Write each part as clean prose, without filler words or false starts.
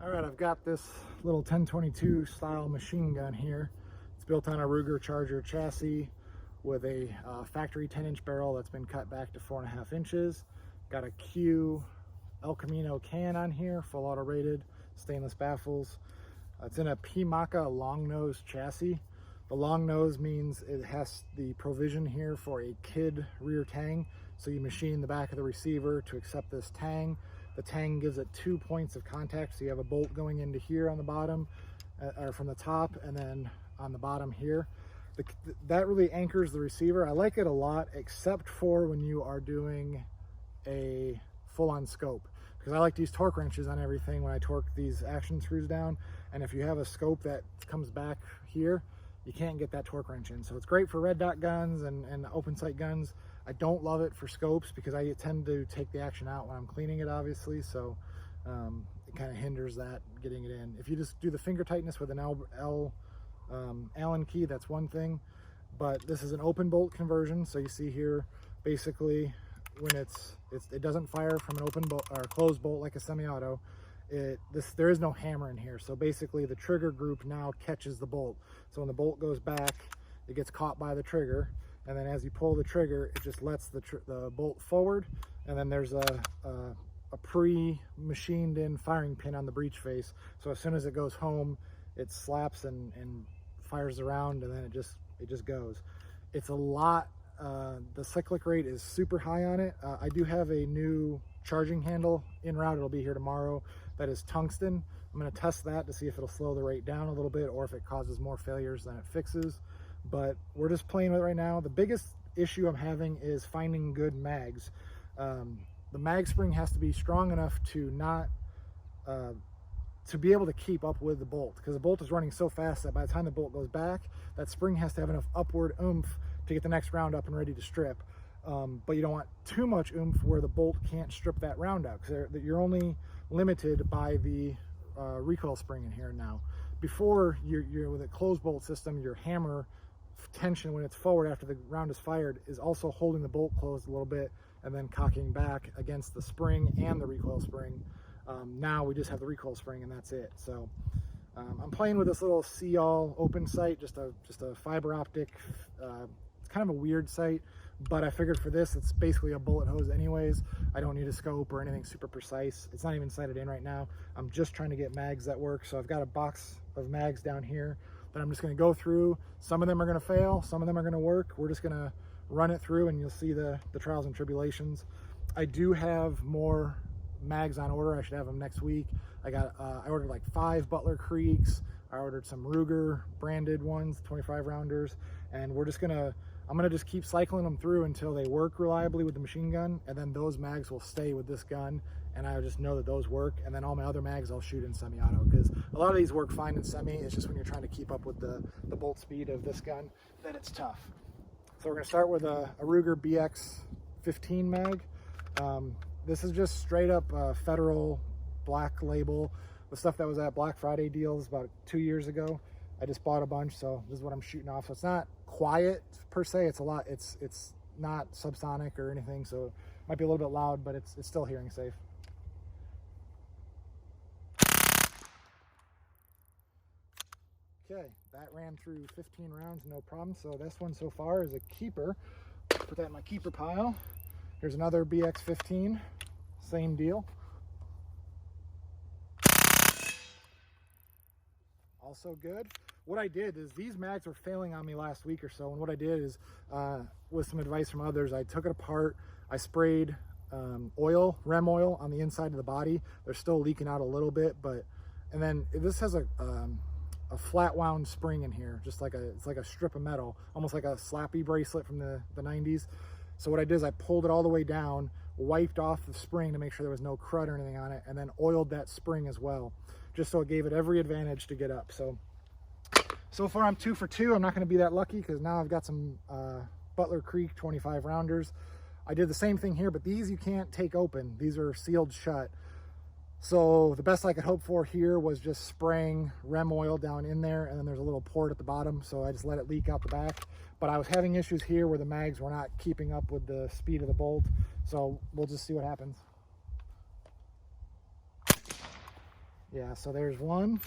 All right, I've got this little 1022 style machine gun here. It's built on a Ruger Charger chassis with a factory 10-inch barrel that's been cut back to 4.5 inches. Got a Q El Camino can on here, full auto rated, stainless baffles. It's in a PMACA long nose chassis. The long nose means it has the provision here for a kid rear tang. So you machine the back of the receiver to accept this tang. The tang gives it 2 points of contact. So you have a bolt going into here on the bottom, or from the top, and then on the bottom here. That really anchors the receiver. I like it a lot, except for when you are doing a full-on scope, because I like these torque wrenches on everything when I torque these action screws down. And if you have a scope that comes back here, you can't get that torque wrench in. So it's great for red dot guns and open sight guns. I don't love it for scopes because I tend to take the action out when I'm cleaning it, obviously. So it kind of hinders that getting it in. If you just do the finger tightness with an Allen key, that's one thing. But this is an open bolt conversion. So you see here, basically, when it doesn't fire from an open bolt or closed bolt like a semi-auto. There is no hammer in here, so basically the trigger group now catches the bolt. So when the bolt goes back, it gets caught by the trigger, and then as you pull the trigger, it just lets the bolt forward, and then there's a pre-machined in firing pin on the breech face. So as soon as it goes home, it slaps and fires around, and then it just goes. It's a lot. The cyclic rate is super high on it. I do have a new charging handle en route. It'll be here tomorrow. That is tungsten. I'm going to test that to see if it'll slow the rate down a little bit or if it causes more failures than it fixes. But we're just playing with it right now. The biggest issue I'm having is finding good mags. The mag spring has to be strong enough to not to be able to keep up with the bolt, because the bolt is running so fast that by the time the bolt goes back, that spring has to have enough upward oomph to get the next round up and ready to strip. But you don't want too much oomph where the bolt can't strip that round out, because you're only limited by the recoil spring in here now. Before, you're with a closed bolt system, your hammer tension when it's forward after the round is fired is also holding the bolt closed a little bit and then cocking back against the spring and the recoil spring. Now we just have the recoil spring and that's it. So I'm playing with this little see-all open sight, just a fiber optic. It's kind of a weird sight, but I figured for this, it's basically a bullet hose anyways. I don't need a scope or anything super precise. It's not even sighted in right now. I'm just trying to get mags that work. So I've got a box of mags down here that I'm just going to go through. Some of them are going to fail, some of them are going to work. We're just going to run it through and you'll see the trials and tribulations. I do have more mags on order. I should have them next week. I ordered like 5 Butler Creeks. I ordered some Ruger branded ones, 25 rounders, and I'm gonna just keep cycling them through until they work reliably with the machine gun, and then those mags will stay with this gun, and I just know that those work, and then all my other mags I'll shoot in semi-auto, because a lot of these work fine in semi. It's just when you're trying to keep up with the bolt speed of this gun, then it's tough. So we're gonna start with a Ruger BX 15 mag. This is just straight up Federal black label, the stuff that was at Black Friday deals about 2 years ago. I just bought a bunch, so this is what I'm shooting off. So it's not quiet per se. It's not subsonic or anything, so it might be a little bit loud, but it's still hearing safe. Okay, that ran through 15 rounds, no problem. So this one so far is a keeper. Put that in my keeper pile. Here's another BX 15, same deal. Also good. What I did is, these mags were failing on me last week or so, and what I did is, with some advice from others, I took it apart, I sprayed REM oil on the inside of the body. They're still leaking out a little bit, and then this has a flat wound spring in here, just like it's like a strip of metal, almost like a slappy bracelet from the 90s. So what I did is I pulled it all the way down, wiped off the spring to make sure there was no crud or anything on it, and then oiled that spring as well, just so it gave it every advantage to get up. So far I'm 2 for 2. I'm not going to be that lucky because now I've got some Butler Creek 25 rounders. I did the same thing here, but these you can't take open. These are sealed shut. So the best I could hope for here was just spraying REM oil down in there, and then there's a little port at the bottom, so I just let it leak out the back. But I was having issues here where the mags were not keeping up with the speed of the bolt, so we'll just see what happens. Yeah, so there's one,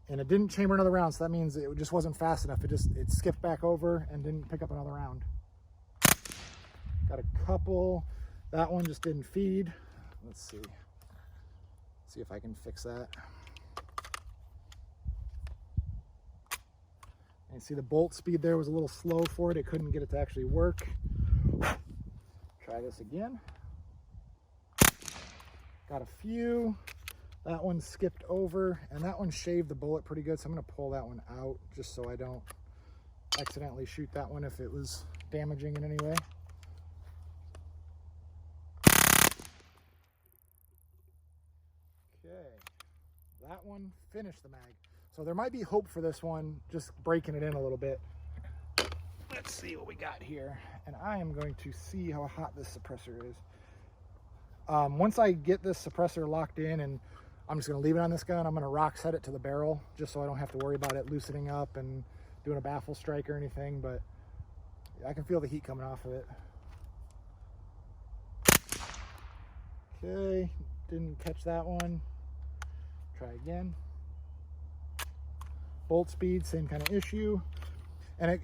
and it didn't chamber another round, so that means it just wasn't fast enough. It skipped back over and didn't pick up another round. Got a couple. That one just didn't feed. Let's see if I can fix that. And see the bolt speed there was a little slow for it. It couldn't get it to actually work. Try this again. Got a few. That one skipped over, and that one shaved the bullet pretty good, so I'm going to pull that one out just so I don't accidentally shoot that one if it was damaging in any way. Okay, that one finished the mag. So there might be hope for this one, just breaking it in a little bit. Let's see what we got here. And I am going to see how hot this suppressor is. Once I get this suppressor locked in, and I'm just going to leave it on this gun, I'm going to rock set it to the barrel just so I don't have to worry about it loosening up and doing a baffle strike or anything, but I can feel the heat coming off of it. Okay, didn't catch that one. Try again. Bolt speed, same kind of issue. And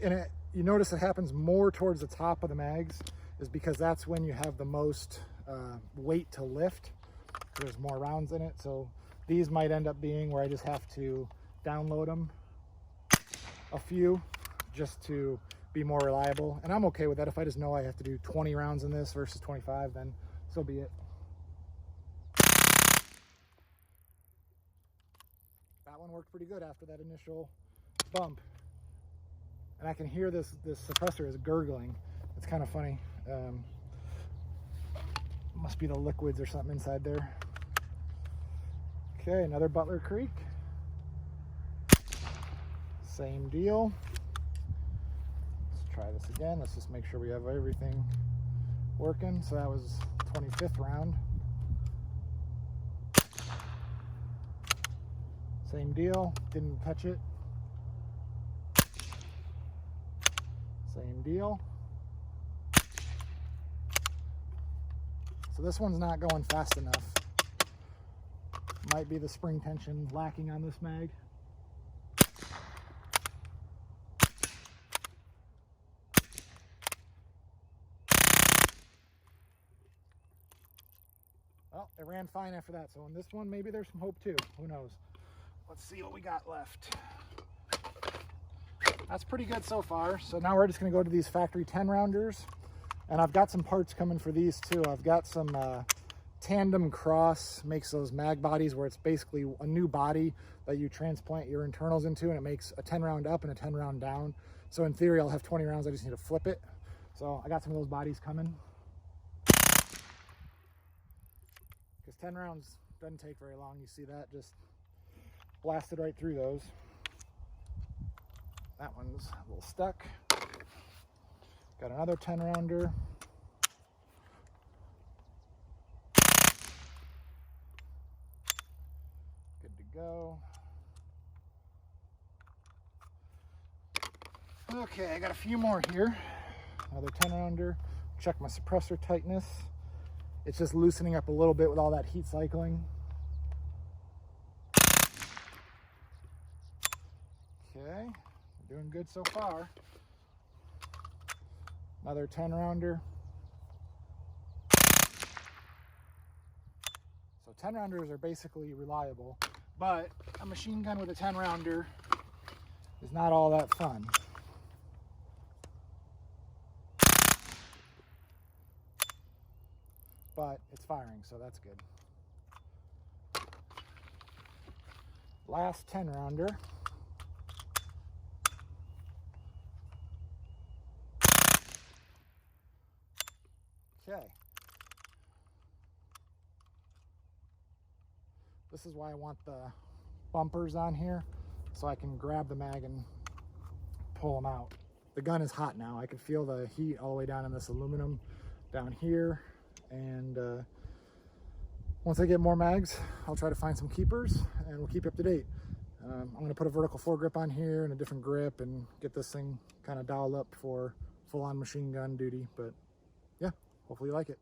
you notice it happens more towards the top of the mags, is because that's when you have the most weight to lift. There's more rounds in it, so these might end up being where I just have to download them a few just to be more reliable, and I'm okay with that. If I just know I have to do 20 rounds in this versus 25, then so be it. That one worked pretty good after that initial bump, and I can hear this suppressor is gurgling. It's kind of funny. Must be the liquids or something inside there. Okay, another Butler Creek. Same deal. Let's try this again. Let's just make sure we have everything working. So that was 25th round. Same deal, didn't touch it. Same deal. So this one's not going fast enough. Might be the spring tension lacking on this mag. Well, it ran fine after that. So on this one, maybe there's some hope too. Who knows? Let's see what we got left. That's pretty good so far. So now we're just going to go to these factory 10 rounders. And I've got some parts coming for these too. I've got some Tandem Cross makes those mag bodies where it's basically a new body that you transplant your internals into, and it makes a 10 round up and a 10 round down. So in theory, I'll have 20 rounds. I just need to flip it. So I got some of those bodies coming. Because 10 rounds doesn't take very long. You see that? Just blasted right through those. That one's a little stuck. Got another 10 rounder. Good to go. Okay, I got a few more here. Another 10 rounder. Check my suppressor tightness. It's just loosening up a little bit with all that heat cycling. Okay, doing good so far. Another 10 rounder. So 10 rounders are basically reliable, but a machine gun with a 10 rounder is not all that fun. But it's firing, so that's good. Last 10 rounder. Okay. This is why I want the bumpers on here, so I can grab the mag and pull them out. The gun is hot now. I can feel the heat all the way down in this aluminum down here. And once I get more mags, I'll try to find some keepers and we'll keep you up to date. I'm going to put a vertical foregrip on here and a different grip and get this thing kind of dialed up for full-on machine gun duty. But yeah, hopefully you like it.